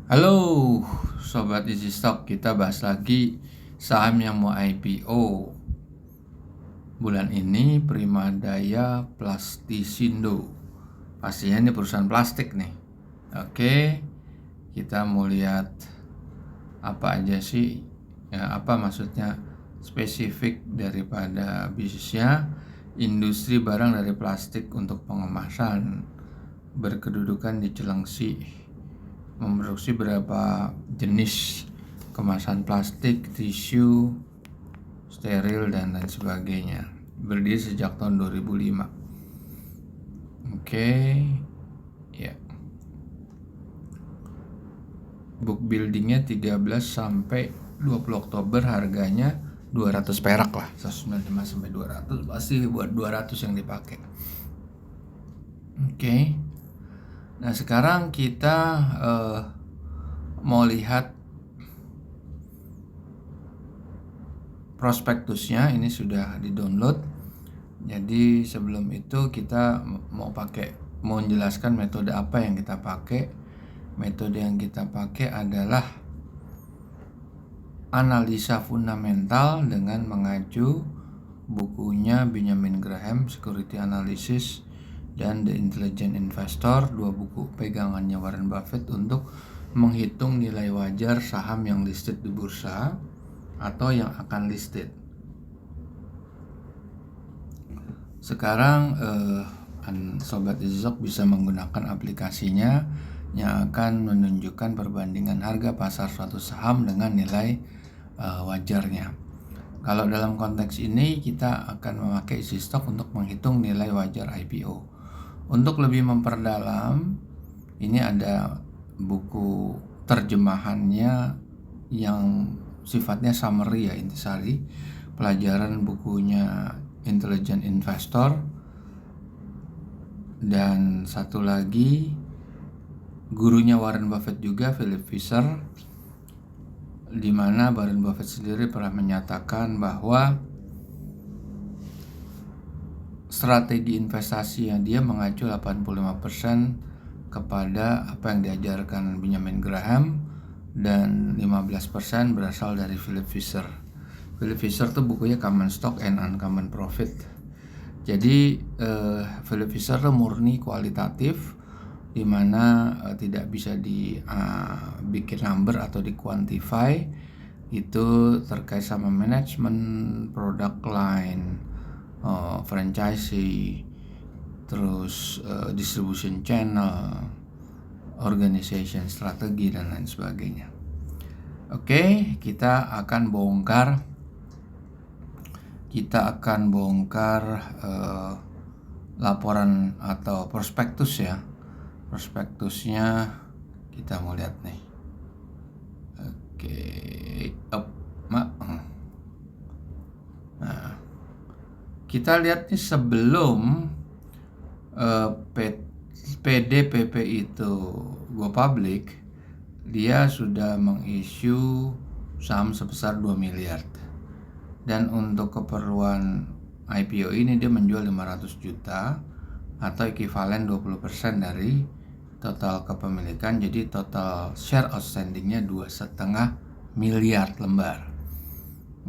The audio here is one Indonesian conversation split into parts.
Halo Sobat Easy Stock, kita bahas lagi saham yang mau IPO bulan ini, Primadaya Plasticindo. Pastinya ini perusahaan plastik nih. Oke, kita mau lihat apa aja sih, ya apa maksudnya spesifik daripada bisnisnya. Industri barang dari plastik untuk pengemasan, berkedudukan di Cilengsi, memproduksi beberapa jenis kemasan plastik, tisu, steril, dan lain sebagainya. Berdiri sejak tahun 2005. Oke, ya. Book buildingnya 13 sampai 20 Oktober, harganya 200 perak lah, 195 sampai 200, pasti buat 200 yang dipakai. Oke. Nah, sekarang kita mau lihat prospektusnya. Ini sudah di-download. Jadi sebelum itu kita mau menjelaskan metode apa yang kita pakai. Metode yang kita pakai adalah analisa fundamental dengan mengacu bukunya Benjamin Graham, Security Analysis, dan The Intelligent Investor, 2 buku pegangannya Warren Buffett untuk menghitung nilai wajar saham yang listed di bursa atau yang akan listed. Sekarang Sobat Izok bisa menggunakan aplikasinya yang akan menunjukkan perbandingan harga pasar suatu saham dengan nilai wajarnya. Kalau dalam konteks ini kita akan memakai Easy Stock untuk menghitung nilai wajar IPO. Untuk lebih memperdalam, ini ada buku terjemahannya yang sifatnya summary ya, intisari. Pelajaran bukunya Intelligent Investor, dan satu lagi gurunya Warren Buffett juga, Philip Fisher, di mana Warren Buffett sendiri pernah menyatakan bahwa strategi investasi yang dia mengacu 85% kepada apa yang diajarkan Benjamin Graham dan 15% berasal dari Philip Fisher. Philip Fisher tuh bukunya Common Stock and Uncommon Profit. Jadi Philip Fisher tuh murni kualitatif, di mana tidak bisa dibikin number atau di-quantify. Itu terkait sama manajemen, product line, franchisee, terus distribution channel, organization strategi, dan lain sebagainya. Oke, kita akan bongkar laporan atau prospektus ya. Prospektusnya kita mau lihat nih. Oke, nah, kita lihat nih sebelum PDPP itu go public, dia sudah mengissue saham sebesar 2 miliar. Dan untuk keperluan IPO ini dia menjual 500 juta atau ekivalen 20% dari total kepemilikan. Jadi total share outstandingnya 2,5 miliar lembar.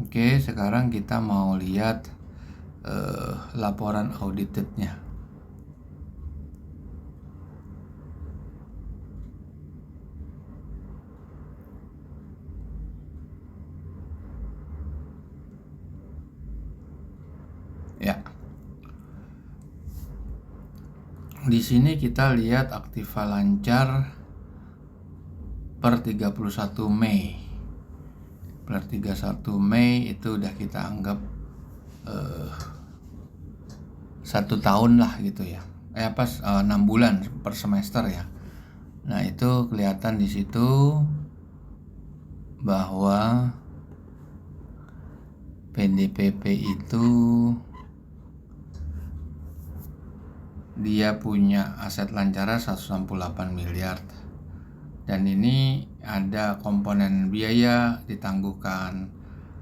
Oke, sekarang kita mau lihat laporan auditednya. Ya. Di sini kita lihat aktiva lancar per 31 Mei. Per 31 Mei itu udah kita anggap 1 tahun lah gitu ya. 6 bulan per semester ya. Nah, itu kelihatan di situ bahwa PDPP itu dia punya aset lancaran 168 miliar. Dan ini ada komponen biaya ditangguhkan,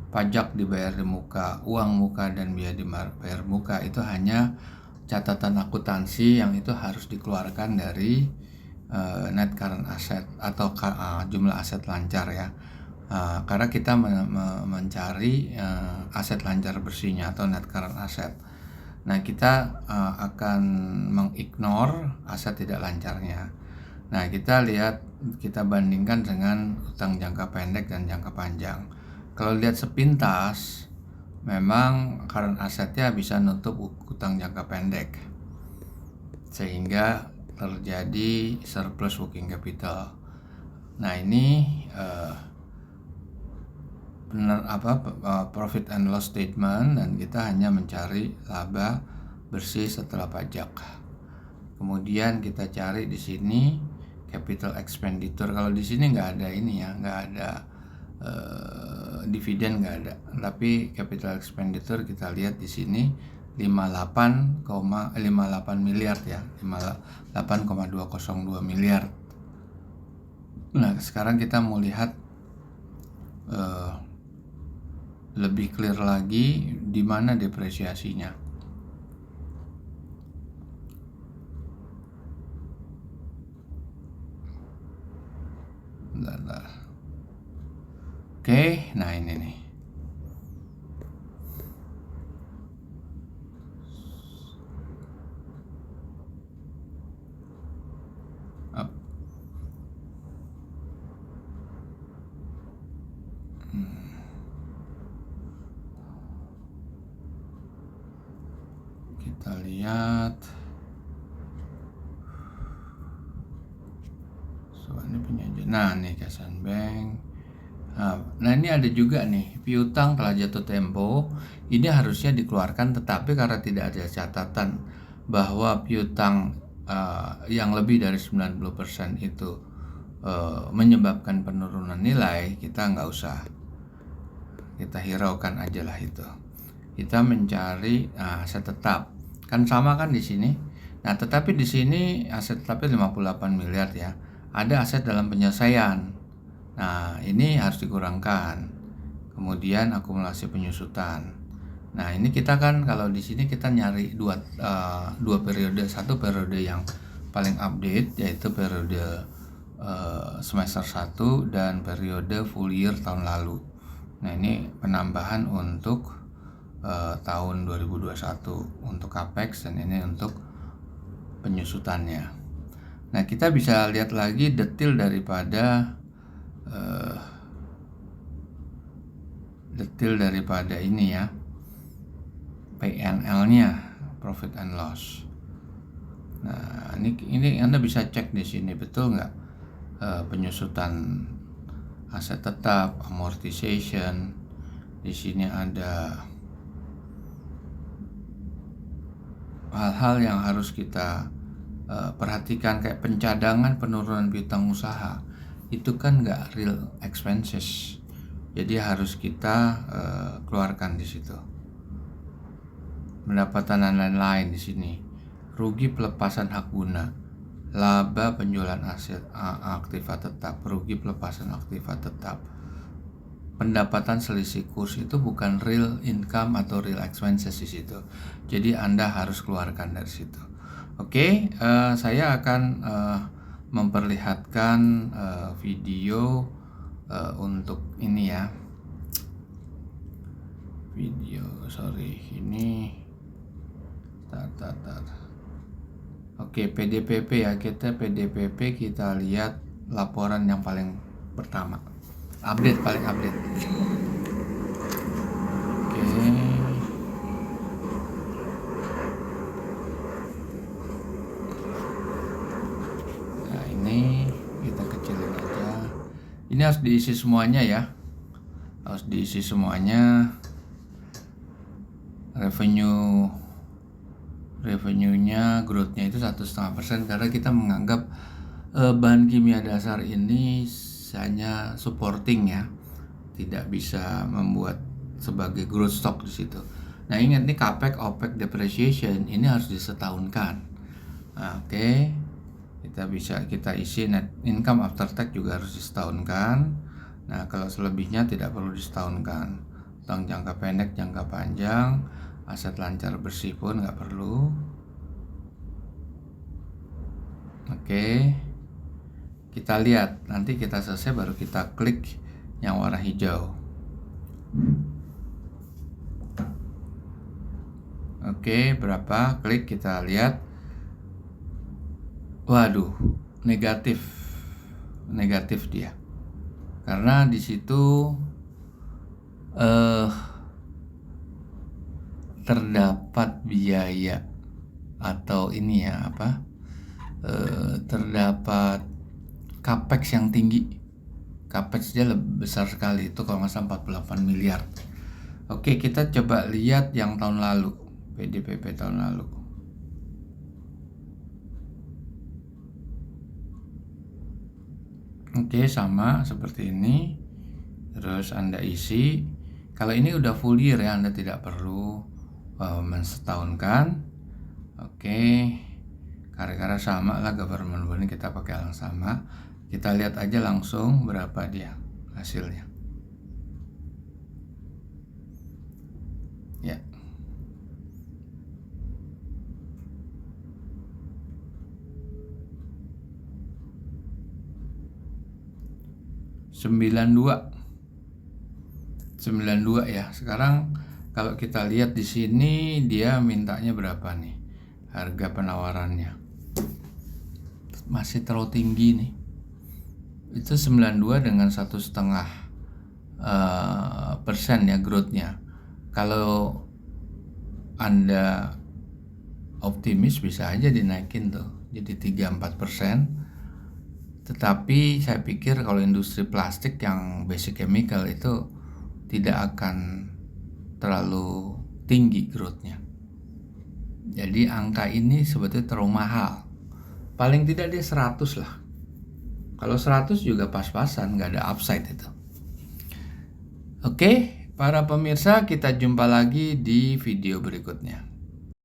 pajak dibayar di muka, uang muka dan biaya dibayar muka. Itu hanya catatan akuntansi yang itu harus dikeluarkan dari net current asset atau jumlah aset lancar ya. Karena kita mencari aset lancar bersihnya atau net current asset. Nah, kita akan mengignore aset tidak lancarnya. Nah, kita bandingkan dengan utang jangka pendek dan jangka panjang. Kalau lihat sepintas, memang current assetnya bisa nutup utang jangka pendek, sehingga terjadi surplus working capital. Nah, ini profit and loss statement, dan kita hanya mencari laba bersih setelah pajak. Kemudian kita cari di sini capital expenditure. Kalau di sini nggak ada ini ya, nggak ada dividen, nggak ada. Tapi capital expenditure kita lihat di sini 58 miliar ya, 58,202 miliar. Nah, sekarang kita mau lihat lebih clear lagi di mana depresiasinya. Bentar. Oke, nah ini nih. Kita lihat. Ini penyajian. Nah, nih Kasan Bank. Nah, ini ada juga nih, piutang telah jatuh tempo. Ini harusnya dikeluarkan, tetapi karena tidak ada catatan bahwa piutang yang lebih dari 90% itu menyebabkan penurunan nilai, kita nggak usah, kita hiraukan aja lah itu. Kita mencari aset tetap, kan sama kan di sini. Nah, tetapi di sini aset tetapnya 58 miliar ya. Ada aset dalam penyelesaian. Nah, ini harus dikurangkan. Kemudian akumulasi penyusutan. Nah, ini kita kan kalau di sini kita nyari dua periode. Satu periode yang paling update, yaitu periode semester 1 dan periode full year tahun lalu. Nah, ini penambahan untuk tahun 2021 untuk capex, dan ini untuk penyusutannya. Nah, kita bisa lihat lagi detail daripada ini ya, PNL-nya, profit and loss. Nah, ini Anda bisa cek di sini, betul nggak penyusutan aset tetap, amortization. Di sini ada hal-hal yang harus kita perhatikan, kayak pencadangan penurunan piutang usaha. Itu kan nggak real expenses, jadi harus kita keluarkan di situ. Pendapatan dan lain-lain di sini, rugi pelepasan hak guna, laba penjualan aset aktiva tetap, rugi pelepasan aktiva tetap, pendapatan selisih kurs, itu bukan real income atau real expenses di situ. Jadi Anda harus keluarkan dari situ. Oke, saya akan memperlihatkan video untuk ini ya. Ini Oke, PDPP ya, PDPP kita lihat laporan yang paling pertama, paling update. Oke. Nah, ini kita kecilin aja. Ini harus diisi semuanya ya. Harus diisi semuanya. Revenue-nya, growth-nya itu 1,5%, karena kita menganggap bahan kimia dasar ini hanya supporting ya, tidak bisa membuat sebagai growth stock di situ. Nah, ingat nih, capex, opex, depreciation ini harus disetahunkan. Nah, oke. Kita isi net income after tax juga harus disetahunkan. Nah, kalau selebihnya tidak perlu disetahunkan. Utang jangka pendek, jangka panjang, aset lancar bersih pun nggak perlu. Oke. Kita lihat, nanti kita selesai baru kita klik yang warna hijau. Oke, berapa? Klik, kita lihat. Waduh, negatif dia. Karena di situ terdapat biaya atau ini ya terdapat capex yang tinggi. Capex dia lebih besar sekali, itu kalau nggak salah 48 miliar. Oke, kita coba lihat yang tahun lalu, PDPP tahun lalu. Oke, sama seperti ini. Terus Anda isi. Kalau ini udah full year ya, Anda tidak perlu mensetahunkan. Oke, gara-gara sama lah government bond, kita pakai yang sama. Kita lihat aja langsung berapa dia hasilnya. Ya. Sembilan dua ya. Sekarang kalau kita lihat di sini dia mintanya berapa nih? Harga penawarannya masih terlalu tinggi nih. Itu 92 dengan 1,5% ya growth-nya. Kalau Anda optimis bisa aja dinaikin tuh jadi 3-4%. Tetapi saya pikir kalau industri plastik yang basic chemical itu tidak akan terlalu tinggi growth-nya. Jadi angka ini sebetulnya terlalu mahal. Paling tidak dia 100 lah. Kalau 100 juga pas-pasan, nggak ada upside itu. Oke, para pemirsa, kita jumpa lagi di video berikutnya.